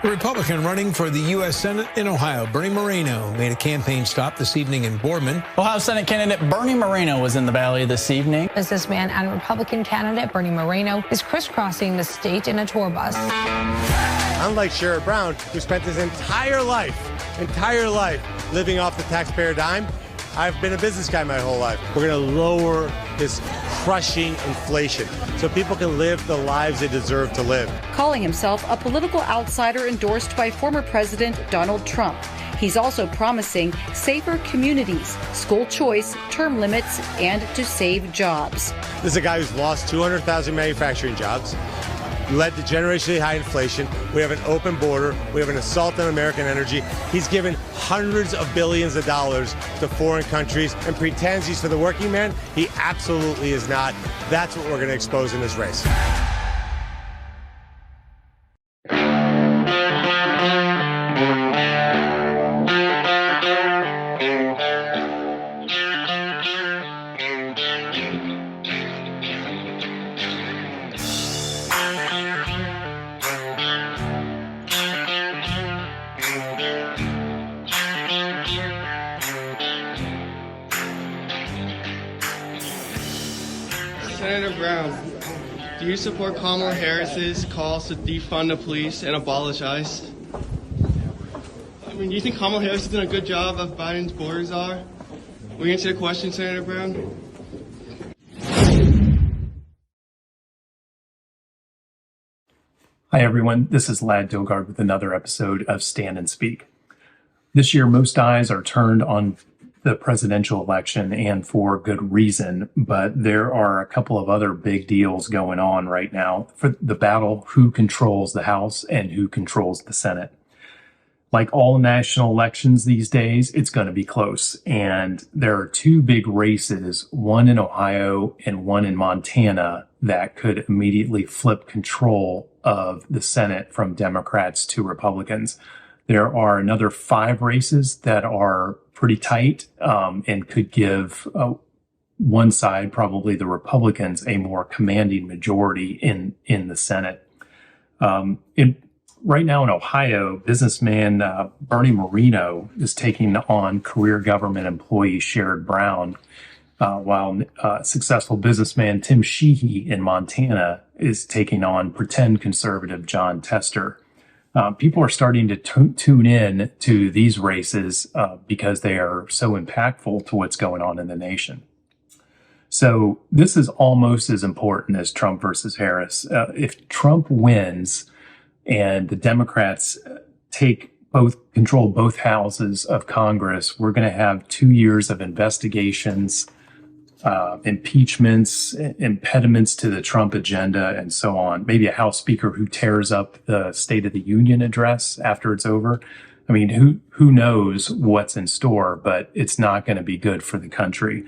The Republican running for the U.S. Senate in Ohio, Bernie Moreno, made a campaign stop this evening in Boardman. Ohio Senate candidate Bernie Moreno was in the Valley this evening. Businessman and Republican candidate Bernie Moreno is crisscrossing the state in a tour bus. Unlike Sherrod Brown, who spent his entire life living off the taxpayer dime, I've been a business guy my whole life. We're going to lower this crushing inflation so people can live the lives they deserve to live. Calling himself a political outsider endorsed by former President Donald Trump. He's also promising safer communities, school choice, term limits, and to save jobs. This is a guy who's lost 200,000 manufacturing jobs, led to generationally high inflation. We have an open border. We have an assault on American energy. He's given hundreds of billions of dollars to foreign countries and pretends he's for the working man. He absolutely is not. That's what we're going to expose in this race. Senator Brown, do you support Kamala Harris's calls to defund the police and abolish ICE? Do you think Kamala Harris is doing a good job of Biden's borders are? Will you answer the question, Senator Brown? Hi everyone, this is Lad Dilgard with another episode of Stand and Speak. This year, most eyes are turned on the presidential election, and for good reason, but there are a couple of other big deals going on right now for the battle who controls the House and who controls the Senate. Like all national elections these days, it's going to be close, and there are two big races, one in Ohio and one in Montana, that could immediately flip control of the Senate from Democrats to Republicans. There are another 5 races that are pretty tight and could give one side, probably the Republicans, a more commanding majority in the Senate. Right now in Ohio, businessman Bernie Moreno is taking on career government employee Sherrod Brown, while successful businessman Tim Sheehy in Montana is taking on pretend conservative Jon Tester. People are starting to tune in to these races because they are so impactful to what's going on in the nation. So this is almost as important as Trump versus Harris. If Trump wins and the Democrats control both houses of Congress, we're going to have 2 years of investigations, impeachments, impediments to the Trump agenda, and so on. Maybe a House Speaker who tears up the State of the Union address after it's over. I mean, who knows what's in store, but it's not going to be good for the country.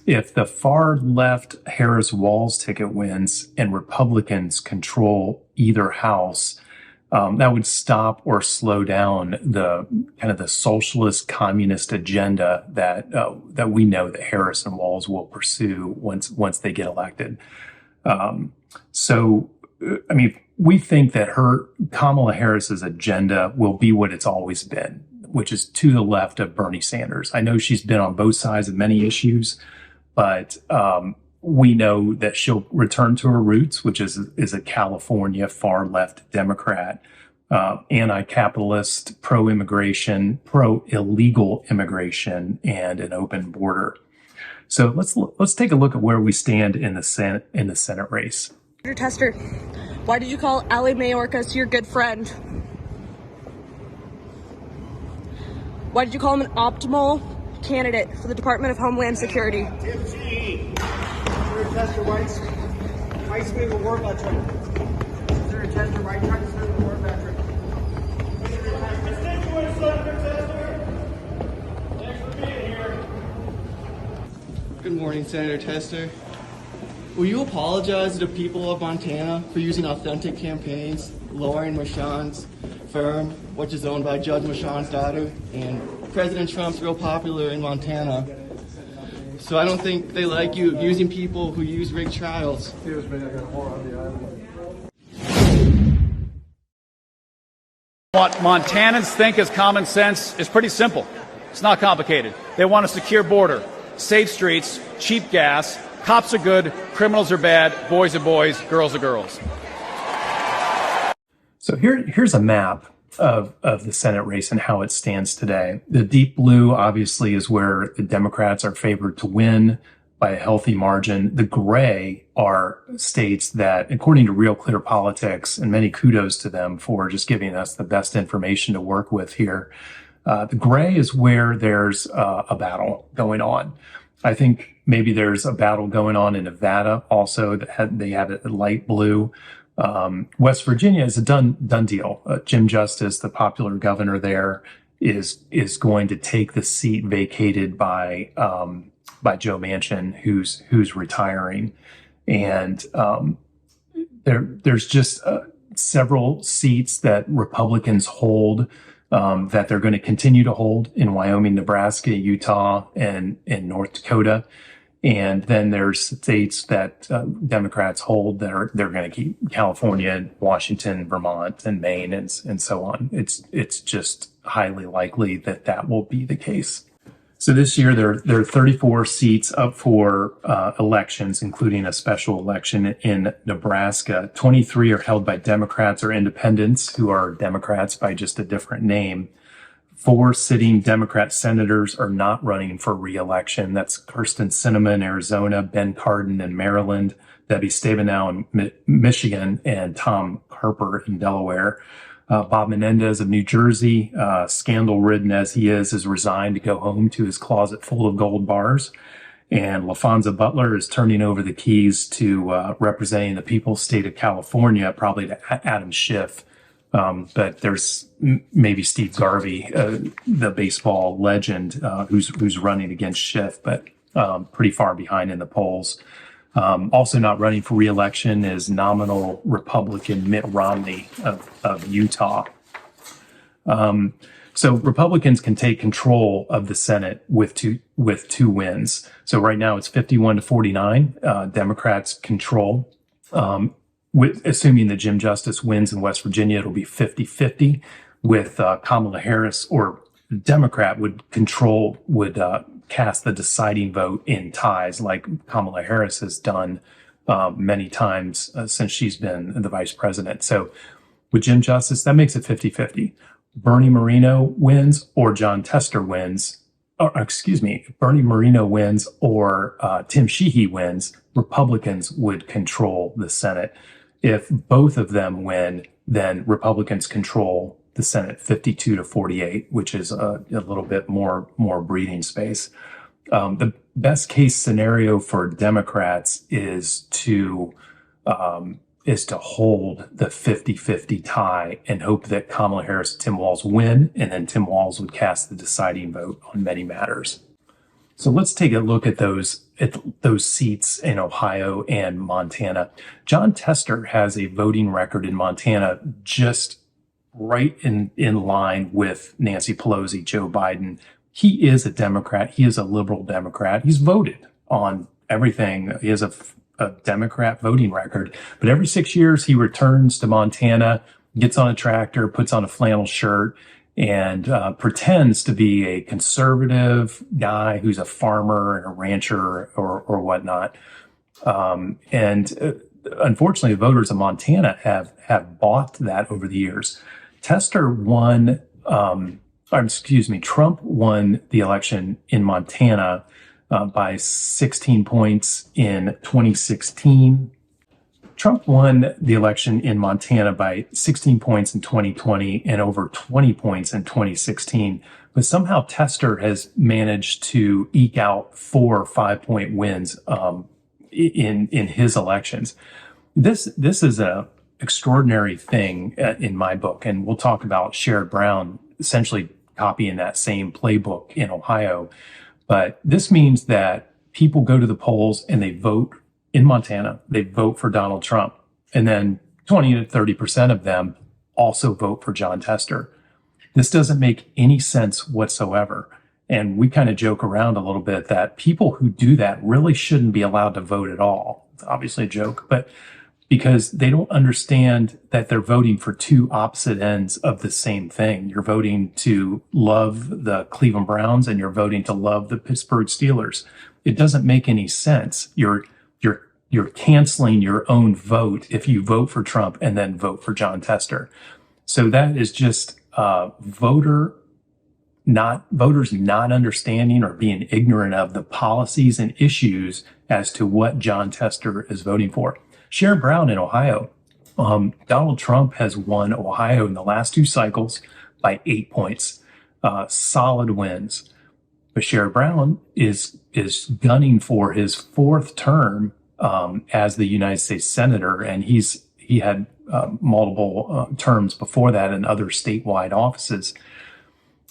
If the far left Harris-Walz ticket wins and Republicans control either house, that would stop or slow down the kind of the socialist communist agenda that we know that Harris and Walz will pursue once they get elected. We think that Kamala Harris's agenda will be what it's always been, which is to the left of Bernie Sanders. I know she's been on both sides of many issues, but we know that she'll return to her roots, which is a California far left Democrat, anti-capitalist, pro-immigration, pro-illegal immigration, and an open border. So let's take a look at where we stand in the Senate race. Senator Tester, why did you call Ali Mayorkas your good friend? Why did you call him an optimal candidate for the Department of Homeland Security? Tester White's being a war veteran. Senator Tester White trying to serve the war veteran. Thanks for being here. Good morning, Senator Tester. Will you apologize to the people of Montana for using authentic campaigns, lowering Mershon's firm, which is owned by Judge Mershon's daughter, and President Trump's real popular in Montana? So I don't think they like you using people who use rigged trials. Excuse me, I got more on the island. What Montanans think is common sense is pretty simple. It's not complicated. They want a secure border, safe streets, cheap gas. Cops are good, criminals are bad, boys are boys, girls are girls. So here's a map of the Senate race and how it stands today. The deep blue obviously is where the Democrats are favored to win by a healthy margin. The gray are states that, according to Real Clear Politics, and many kudos to them for just giving us the best information to work with here. The gray is where there's a battle going on. I think maybe there's a battle going on in Nevada also. They have it light blue. West Virginia is a done deal. Jim Justice, the popular governor there, is going to take the seat vacated by Joe Manchin, who's retiring, and there's just several seats that Republicans hold that they're going to continue to hold in Wyoming, Nebraska, Utah, and North Dakota. And then there's states that Democrats hold that they're going to keep: California, Washington, Vermont, and Maine, and so on. It's just highly likely that will be the case. So this year there are 34 seats up for elections, including a special election in Nebraska. 23 are held by Democrats or independents, who are Democrats by just a different name. 4 sitting Democrat senators are not running for re-election. That's Kyrsten Sinema in Arizona, Ben Cardin in Maryland, Debbie Stabenow in Michigan, and Tom Harper in Delaware. Bob Menendez of New Jersey, scandal-ridden as he is resigned to go home to his closet full of gold bars. And LaFonza Butler is turning over the keys to representing the people's state of California, probably to Adam Schiff. But there's maybe Steve Garvey, the baseball legend, who's running against Schiff, but pretty far behind in the polls. Also not running for re-election is nominal Republican Mitt Romney of Utah. So Republicans can take control of the Senate with two wins. So right now it's 51-49. Democrats control. Assuming that Jim Justice wins in West Virginia, it'll be 50-50 with Kamala Harris, or Democrat would cast the deciding vote in ties, like Kamala Harris has done many times since she's been the vice president. So with Jim Justice, that makes it 50-50. Bernie Moreno wins or Jon Tester wins, Bernie Moreno wins or Tim Sheehy wins, Republicans would control the Senate. If both of them win, then Republicans control the Senate 52-48, which is a little bit more breathing space. The best case scenario for Democrats is to hold the 50-50 tie and hope that Kamala Harris and Tim Walz win, and then Tim Walz would cast the deciding vote on many matters. So let's take a look at those seats in Ohio and Montana. Jon Tester has a voting record in Montana just right in line with Nancy Pelosi, Joe Biden. He is a Democrat. He is a liberal Democrat. He's voted on everything. He has a Democrat voting record. But every 6 years, he returns to Montana, gets on a tractor, puts on a flannel shirt, and pretends to be a conservative guy who's a farmer and a rancher or whatnot. And unfortunately, the voters of Montana have bought that over the years. Trump won the election in Montana by 16 points in 2016. Trump won the election in Montana by 16 points in 2020 and over 20 points in 2016. But somehow Tester has managed to eke out 4 or 5 point wins in his elections. This is a extraordinary thing in my book, and we'll talk about Sherrod Brown essentially copying that same playbook in Ohio. But this means that people go to the polls and they vote in Montana, they vote for Donald Trump, and then 20 to 30% of them also vote for Jon Tester. This doesn't make any sense whatsoever. And we kind of joke around a little bit that people who do that really shouldn't be allowed to vote at all. It's obviously a joke, but because they don't understand that they're voting for two opposite ends of the same thing. You're voting to love the Cleveland Browns and you're voting to love the Pittsburgh Steelers. It doesn't make any sense. You're canceling your own vote if you vote for Trump and then vote for Jon Tester. So that is just voters not understanding or being ignorant of the policies and issues as to what Jon Tester is voting for. Sherrod Brown in Ohio. Donald Trump has won Ohio in the last two cycles by 8 points. Solid wins. But Sherrod Brown is gunning for his fourth term as the United States Senator, and he had multiple terms before that in other statewide offices.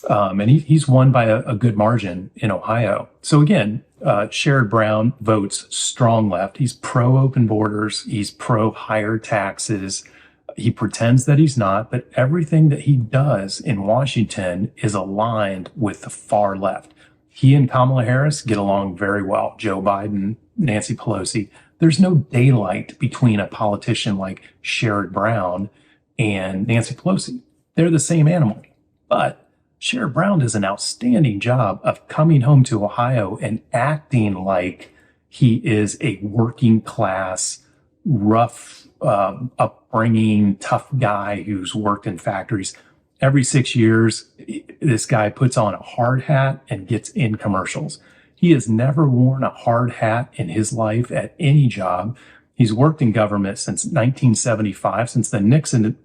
And he's won by a good margin in Ohio. So again, Sherrod Brown votes strong left. He's pro-open borders. He's pro-higher taxes. He pretends that he's not, but everything that he does in Washington is aligned with the far left. He and Kamala Harris get along very well. Joe Biden, Nancy Pelosi. There's no daylight between a politician like Sherrod Brown and Nancy Pelosi. They're the same animal. But Sherrod Brown does an outstanding job of coming home to Ohio and acting like he is a working class, rough upbringing, tough guy who's worked in factories. Every 6 years, this guy puts on a hard hat and gets in commercials. He has never worn a hard hat in his life at any job. He's worked in government since 1975, since the Nixon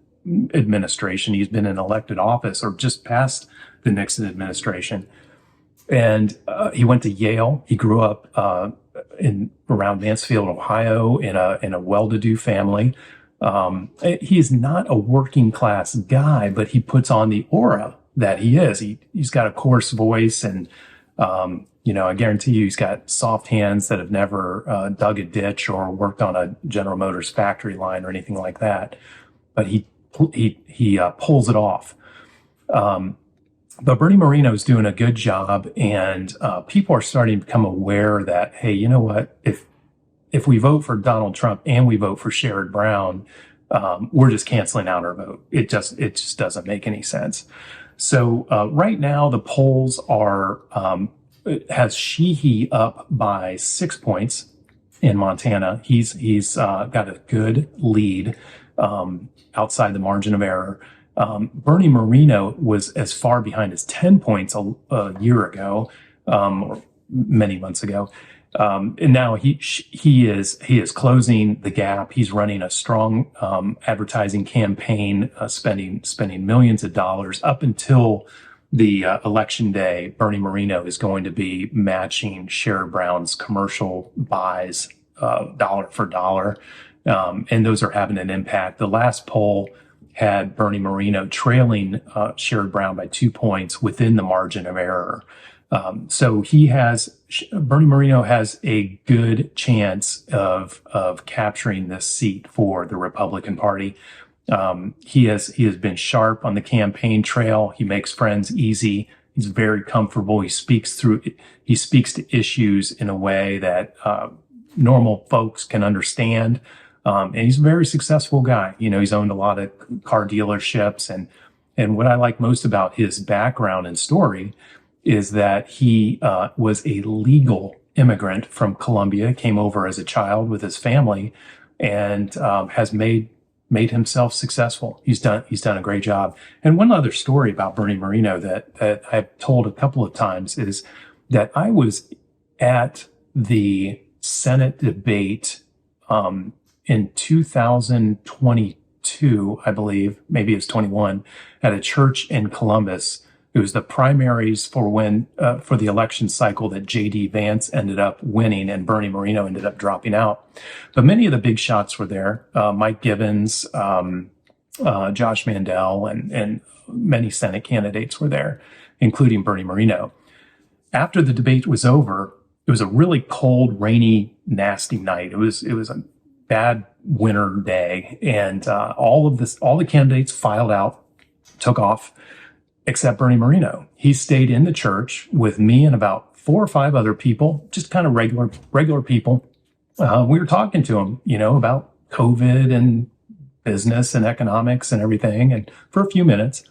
administration. He's been in elected office or just past the Nixon administration. And he went to Yale. He grew up around Mansfield, Ohio, in a well-to-do family. He's not a working class guy, but he puts on the aura that he is. He's got a coarse voice, and I guarantee you he's got soft hands that have never dug a ditch or worked on a General Motors factory line or anything like that. But he pulls it off. But Bernie Moreno is doing a good job, and people are starting to become aware that, hey, you know what? If we vote for Donald Trump and we vote for Sherrod Brown, we're just canceling out our vote. It just doesn't make any sense. So right now the polls are has Sheehy up by 6 points in Montana. He's got a good lead outside the margin of error. Bernie Moreno was as far behind as 10 points a year ago, or many months ago. And now he is closing the gap. He's running a strong advertising campaign, spending millions of dollars. Up until the election day, Bernie Moreno is going to be matching Sherrod Brown's commercial buys dollar for dollar, and those are having an impact. The last poll had Bernie Moreno trailing Sherrod Brown by 2 points within the margin of error. So Bernie Moreno has a good chance of capturing this seat for the Republican Party. He has been sharp on the campaign trail. He makes friends easy. He's very comfortable. He speaks to issues in a way that normal folks can understand. And he's a very successful guy. He's owned a lot of car dealerships, and what I like most about his background and story is that he was a legal immigrant from Colombia, came over as a child with his family, and has made himself successful. He's done a great job. And one other story about Bernie Moreno that I've told a couple of times is that I was at the Senate debate in 2022, I believe, maybe it's 21, at a church in Columbus. It was the primaries for the election cycle that J.D. Vance ended up winning and Bernie Moreno ended up dropping out. But many of the big shots were there. Mike Gibbons, Josh Mandel, and many Senate candidates were there, including Bernie Moreno. After the debate was over, it was a really cold, rainy, nasty night. It was a bad winter day, and all the candidates filed out, took off, except Bernie Moreno. He stayed in the church with me and about 4 or 5 other people, just kind of regular people. We were talking to him, about COVID and business and economics and everything, and for a few minutes.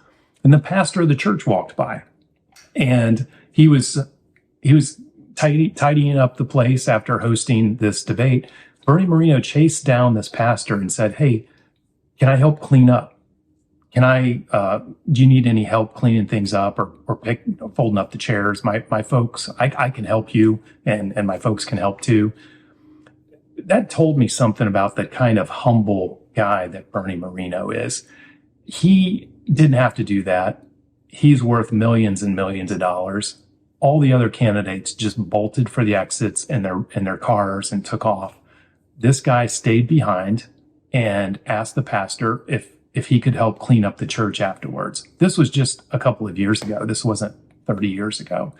And the pastor of the church walked by, and he was tidying up the place after hosting this debate. Bernie Moreno chased down this pastor and said, "Hey, can I help clean up? Do you need any help cleaning things up or folding up the chairs? My folks, I can help you, and my folks can help too." That told me something about the kind of humble guy that Bernie Moreno is. He didn't have to do that. He's worth millions and millions of dollars. All the other candidates just bolted for the exits in their cars and took off. This guy stayed behind and asked the pastor if he could help clean up the church afterwards. This was just a couple of years ago. This wasn't 30 years ago.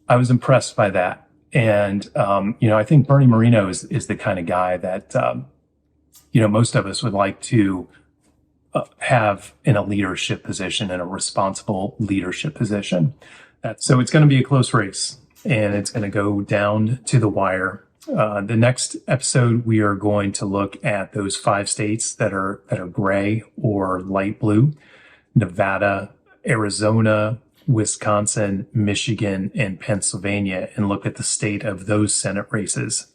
I was impressed by that. And, I think Bernie Moreno is the kind of guy that, most of us would like to have in a leadership position, in a responsible leadership position. So it's going to be a close race, and it's going to go down to the wire. The next episode, we are going to look at those 5 states that are gray or light blue: Nevada, Arizona, Wisconsin, Michigan, and Pennsylvania, and look at the state of those Senate races.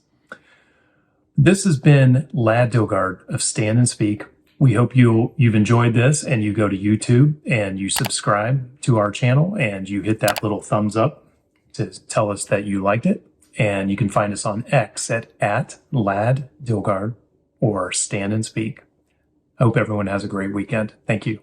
This has been Lad Dilgard of Stand and Speak. We hope you've enjoyed this, and you go to YouTube and you subscribe to our channel and you hit that little thumbs up to tell us that you liked it. And you can find us on X at Lad Dilgard or Stand and Speak. I hope everyone has a great weekend. Thank you.